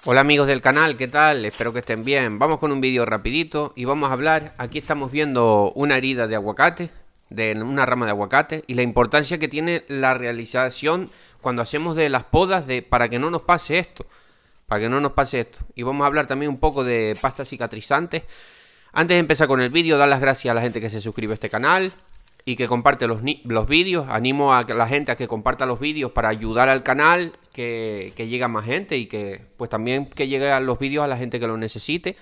Hola amigos del canal, ¿qué tal? Espero que estén bien. Vamos con un vídeo rapidito y vamos a hablar. Aquí estamos viendo una herida de aguacate, de una rama de aguacate, y la importancia que tiene la realización cuando hacemos de las podas para que no nos pase esto. Para que no nos pase esto. Y vamos a hablar también un poco de pastas cicatrizantes. Antes de empezar con el vídeo, dar las gracias a la gente que se suscribe a este canal y que comparte los vídeos. Animo a la gente a que comparta los vídeos para ayudar al canal, que llegue a más gente y que pues también que llegue a los vídeos a la gente que lo necesite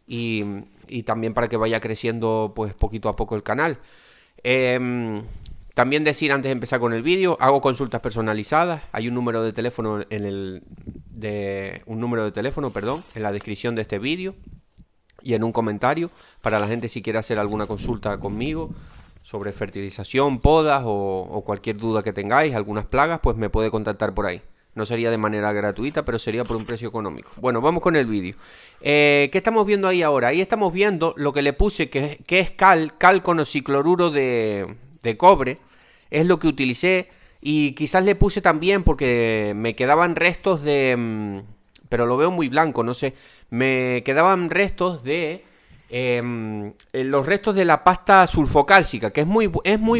y también para que vaya creciendo pues poquito a poco el canal. También decir antes de empezar con el vídeo, hago consultas personalizadas. Hay un número de teléfono en la descripción de este vídeo y en un comentario para la gente si quiere hacer alguna consulta conmigo sobre fertilización, podas o cualquier duda que tengáis, algunas plagas, pues me puede contactar por ahí. No sería de manera gratuita, pero sería por un precio económico. Bueno, vamos con el vídeo. ¿Qué estamos viendo ahí ahora? Ahí estamos viendo lo que le puse, que es cal con cicloruro de cobre. Es lo que utilicé y quizás le puse también porque me quedaban restos de... pero lo veo muy blanco, no sé. Me quedaban restos de... los restos de la pasta sulfocálcica, que es muy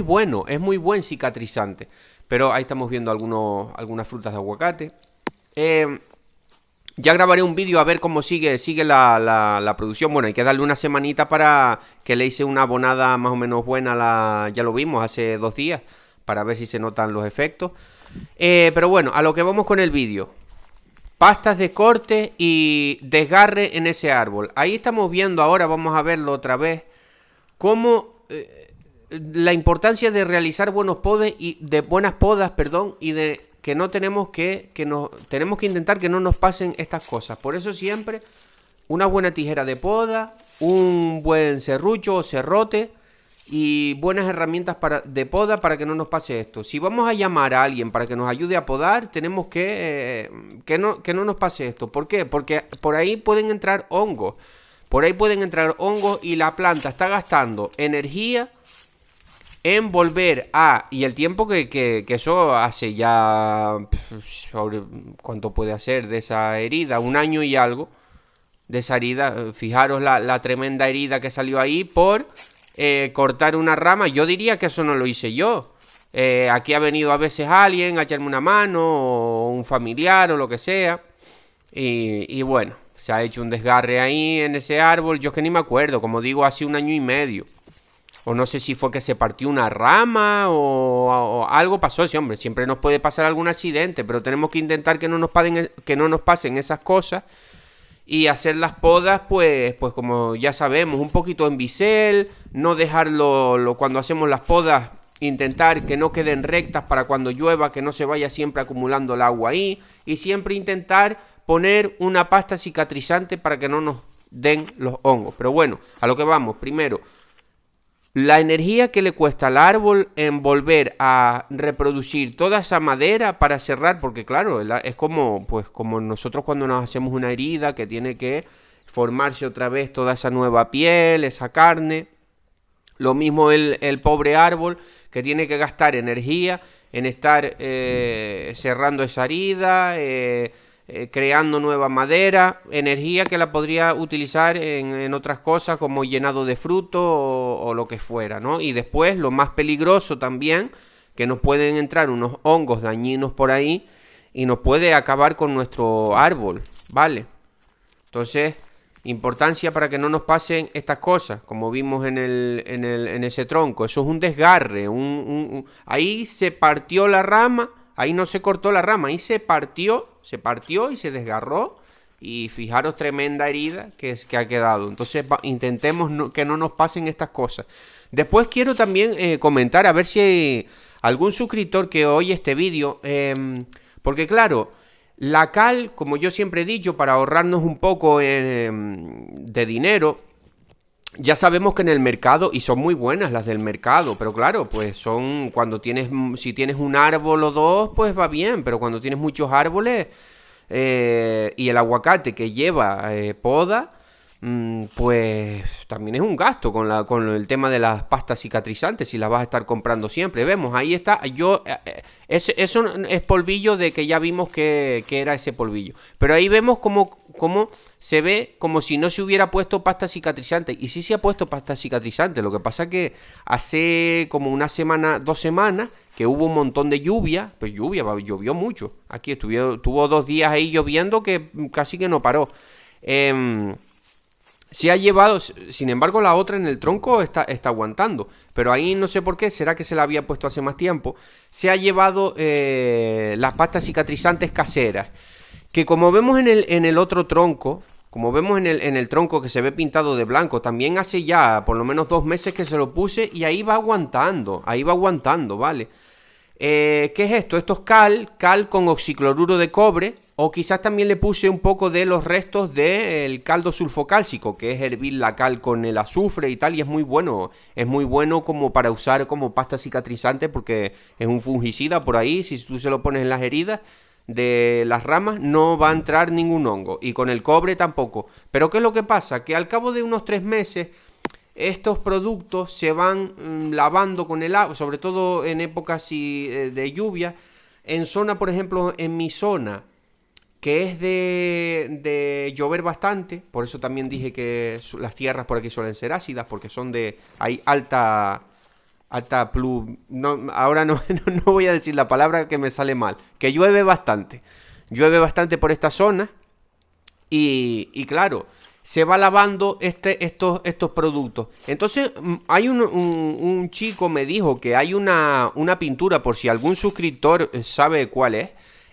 bueno, es muy buen cicatrizante. Pero ahí estamos viendo algunas frutas de aguacate. Ya grabaré un vídeo a ver cómo sigue la producción. Bueno, hay que darle una semanita para que le hice una abonada más o menos buena. Ya lo vimos hace 2 días, para ver si se notan los efectos. Pero bueno, a lo que vamos con el vídeo. Pastas de corte y desgarre en ese árbol. Ahí estamos viendo ahora, vamos a verlo otra vez, cómo la importancia de realizar buenas podas y de que no tenemos tenemos que intentar que no nos pasen estas cosas. Por eso siempre una buena tijera de poda, un buen serrucho o serrote y buenas herramientas de poda para que no nos pase esto. Si vamos a llamar a alguien para que nos ayude a podar, tenemos que no nos pase esto. ¿Por qué? Porque por ahí pueden entrar hongos. Por ahí pueden entrar hongos y la planta está gastando energía en volver a... Y el tiempo que eso hace ya... ¿Cuánto puede hacer de esa herida? 1 año y algo de esa herida. Fijaros la tremenda herida que salió ahí por... cortar una rama. Yo diría que eso no lo hice yo. Aquí ha venido a veces alguien a echarme una mano, o un familiar o lo que sea, y bueno, se ha hecho un desgarre ahí en ese árbol. Yo es que ni me acuerdo, como digo, hace 1 año y medio, o no sé si fue que se partió una rama o algo pasó. Sí, hombre, siempre nos puede pasar algún accidente, pero tenemos que intentar que no nos pasen esas cosas y hacer las podas, pues como ya sabemos, un poquito en bisel, no dejarlo cuando hacemos las podas, intentar que no queden rectas para cuando llueva, que no se vaya siempre acumulando el agua ahí, y siempre intentar poner una pasta cicatrizante para que no nos den los hongos. Pero bueno, a lo que vamos, primero, la energía que le cuesta al árbol en volver a reproducir toda esa madera para cerrar, porque claro, es como nosotros cuando nos hacemos una herida que tiene que formarse otra vez toda esa nueva piel, esa carne. Lo mismo el pobre árbol que tiene que gastar energía en estar cerrando esa herida, creando nueva madera, energía que la podría utilizar en otras cosas como llenado de fruto o lo que fuera, ¿no? Y después lo más peligroso también, que nos pueden entrar unos hongos dañinos por ahí y nos puede acabar con nuestro árbol, ¿vale? Entonces, importancia para que no nos pasen estas cosas, como vimos en ese tronco. Eso es un desgarre, ahí se partió la rama. Ahí no se cortó la rama, ahí se partió y se desgarró. Y fijaros, tremenda herida que ha quedado. Entonces intentemos que no nos pasen estas cosas. Después quiero también comentar a ver si hay algún suscriptor que oye este vídeo. Porque claro, la cal, como yo siempre he dicho, para ahorrarnos un poco de dinero... Ya sabemos que en el mercado, y son muy buenas las del mercado, pero claro, pues son si tienes un árbol o 2, pues va bien, pero cuando tienes muchos árboles y el aguacate que lleva poda, pues también es un gasto con el tema de las pastas cicatrizantes si las vas a estar comprando siempre. Vemos, ahí está, eso es polvillo de que ya vimos que era ese polvillo. Pero ahí vemos como se ve como si no se hubiera puesto pasta cicatrizante. Y sí se ha puesto pasta cicatrizante. Lo que pasa que hace como una semana, 2 semanas, que hubo un montón de lluvia. Pues llovió mucho. Aquí tuvo 2 días ahí lloviendo que casi que no paró. Se ha llevado, sin embargo la otra en el tronco está aguantando, pero ahí no sé por qué, será que se la había puesto hace más tiempo. Se ha llevado las pastas cicatrizantes caseras, que como vemos en el otro tronco, como vemos en el tronco que se ve pintado de blanco, también hace ya por lo menos 2 meses que se lo puse y ahí va aguantando, ¿vale? ¿Qué es esto? Esto es cal con oxicloruro de cobre, o quizás también le puse un poco de los restos del caldo sulfocálcico, que es hervir la cal con el azufre y tal, y es muy bueno como para usar como pasta cicatrizante porque es un fungicida por ahí, si tú se lo pones en las heridas de las ramas no va a entrar ningún hongo, y con el cobre tampoco. Pero ¿qué es lo que pasa? Que al cabo de unos 3 meses estos productos se van lavando con el agua, sobre todo en épocas de lluvia. En zona, por ejemplo, en mi zona, que es de llover bastante, por eso también dije que las tierras por aquí suelen ser ácidas, porque hay alta no, ahora no voy a decir la palabra que me sale mal, que llueve bastante por esta zona, y claro, se va lavando estos productos. Entonces hay un chico me dijo que hay una pintura, por si algún suscriptor sabe cuál es,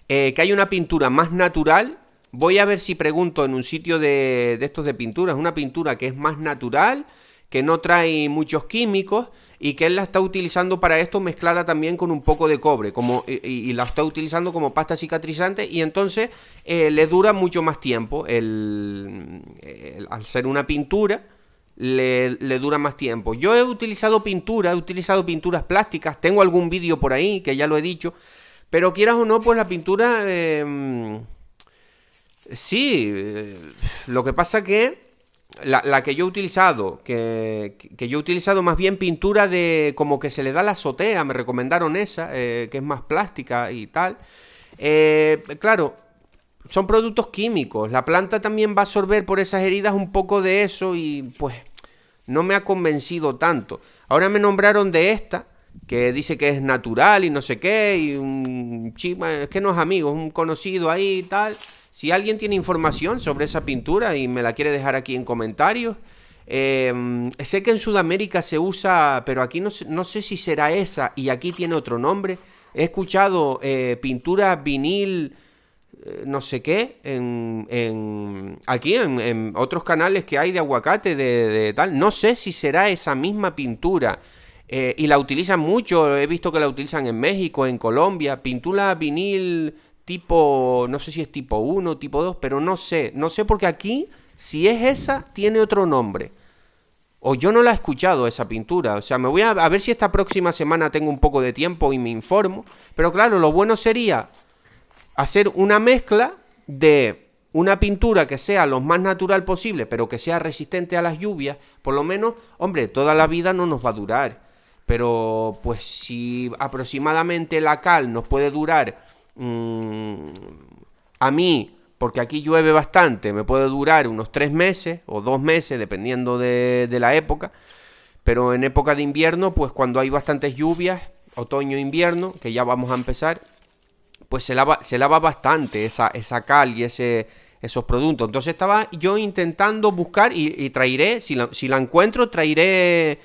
que hay una pintura más natural. Voy a ver si pregunto en un sitio de estos de pinturas, una pintura que es más natural, que no trae muchos químicos y que él la está utilizando para esto mezclada también con un poco de cobre y la está utilizando como pasta cicatrizante, y entonces le dura mucho más tiempo al ser una pintura. Le dura más tiempo. Yo he utilizado pinturas plásticas, tengo algún vídeo por ahí que ya lo he dicho, pero quieras o no, pues la pintura sí, lo que pasa que la que yo he utilizado, que yo he utilizado más bien pintura de como que se le da la azotea, me recomendaron esa, que es más plástica y tal. Claro, son productos químicos, la planta también va a absorber por esas heridas un poco de eso y pues no me ha convencido tanto. Ahora me nombraron de esta, que dice que es natural y no sé qué, y un chico, es que no es amigo, es un conocido ahí y tal. Si alguien tiene información sobre esa pintura y me la quiere dejar aquí en comentarios. Sé que en Sudamérica se usa, pero aquí no sé si será esa y aquí tiene otro nombre. He escuchado pintura vinil, no sé qué, aquí en otros canales que hay de aguacate, de tal. No sé si será esa misma pintura. Y la utilizan mucho, he visto que la utilizan en México, en Colombia. Pintura vinil tipo, no sé si es tipo 1, tipo 2, pero no sé porque aquí, si es esa, tiene otro nombre. O yo no la he escuchado esa pintura. O sea, me voy a ver si esta próxima semana tengo un poco de tiempo y me informo. Pero claro, lo bueno sería hacer una mezcla de una pintura que sea lo más natural posible, pero que sea resistente a las lluvias. Por lo menos, hombre, toda la vida no nos va a durar. Pero pues si aproximadamente la cal nos puede durar, a mí, porque aquí llueve bastante, me puede durar unos 3 meses o 2 meses, dependiendo de la época. Pero en época de invierno, pues cuando hay bastantes lluvias, otoño-invierno, que ya vamos a empezar, pues se lava bastante esa cal y esos productos. Entonces estaba yo intentando buscar y traeré, si la encuentro, traeré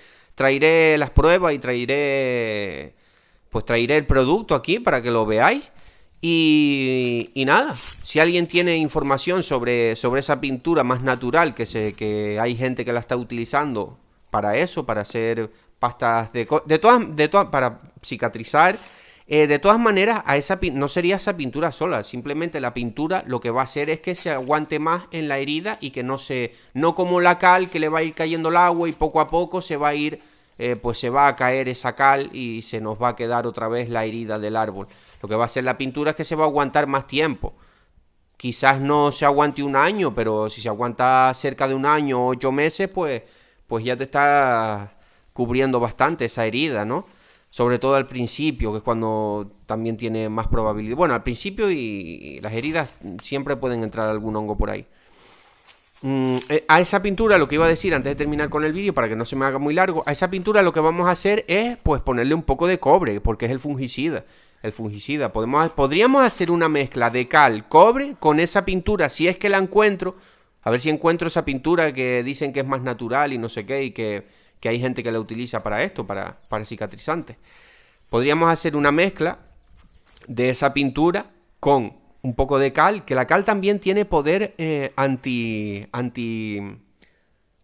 las pruebas y traeré el producto aquí para que lo veáis. Y nada, si alguien tiene información sobre esa pintura más natural, que hay gente que la está utilizando para eso, para hacer pastas para cicatrizar, de todas maneras, no sería esa pintura sola, simplemente la pintura lo que va a hacer es que se aguante más en la herida y que no como la cal, que le va a ir cayendo el agua y poco a poco se va a ir, pues se va a caer esa cal y se nos va a quedar otra vez la herida del árbol. Lo que va a hacer la pintura es que se va a aguantar más tiempo. quizás no se aguante un año, pero si se aguanta cerca de un año o 8 meses, pues ya te está cubriendo bastante esa herida, ¿no? Sobre todo al principio, que es cuando también tiene más probabilidad. Bueno, al principio y las heridas siempre pueden entrar algún hongo por ahí. A esa pintura, lo que iba a decir antes de terminar con el vídeo, para que no se me haga muy largo, a esa pintura lo que vamos a hacer es pues ponerle un poco de cobre, porque es el fungicida. El fungicida. Podríamos hacer una mezcla de cal, cobre con esa pintura, si es que la encuentro. A ver si encuentro esa pintura que dicen que es más natural y no sé qué, y que hay gente que la utiliza para esto, para cicatrizantes. Podríamos hacer una mezcla de esa pintura con un poco de cal, que la cal también tiene poder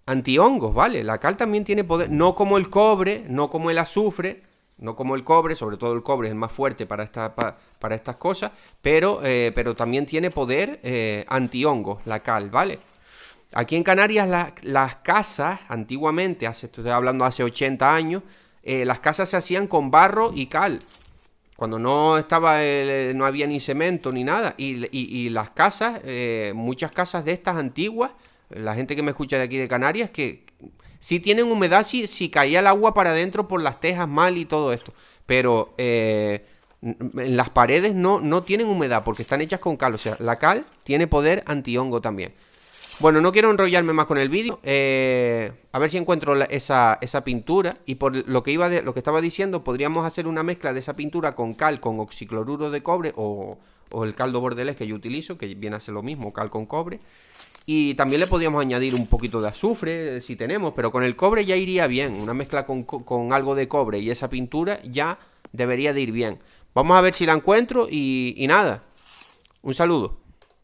anti-hongos, ¿vale? La cal también tiene poder, no como el cobre, no como el azufre, no como el cobre, sobre todo el cobre es el más fuerte para estas cosas, pero también tiene poder anti-hongos, la cal, ¿vale? Aquí en Canarias las casas, antiguamente, estoy hablando hace 80 años, las casas se hacían con barro y cal. Cuando no había ni cemento ni nada. Y las casas, muchas casas de estas antiguas, la gente que me escucha de aquí de Canarias, que sí tienen humedad si caía el agua para adentro por las tejas mal y todo esto. Pero en las paredes no tienen humedad porque están hechas con cal. O sea, la cal tiene poder antihongo también. Bueno, no quiero enrollarme más con el vídeo. A ver si encuentro esa pintura. Y por lo que estaba diciendo, podríamos hacer una mezcla de esa pintura con cal, con oxicloruro de cobre o el caldo bordelés que yo utilizo, que viene a ser lo mismo, cal con cobre. Y también le podríamos añadir un poquito de azufre si tenemos, pero con el cobre ya iría bien. Una mezcla con algo de cobre y esa pintura ya debería de ir bien. Vamos a ver si la encuentro y nada. Un saludo.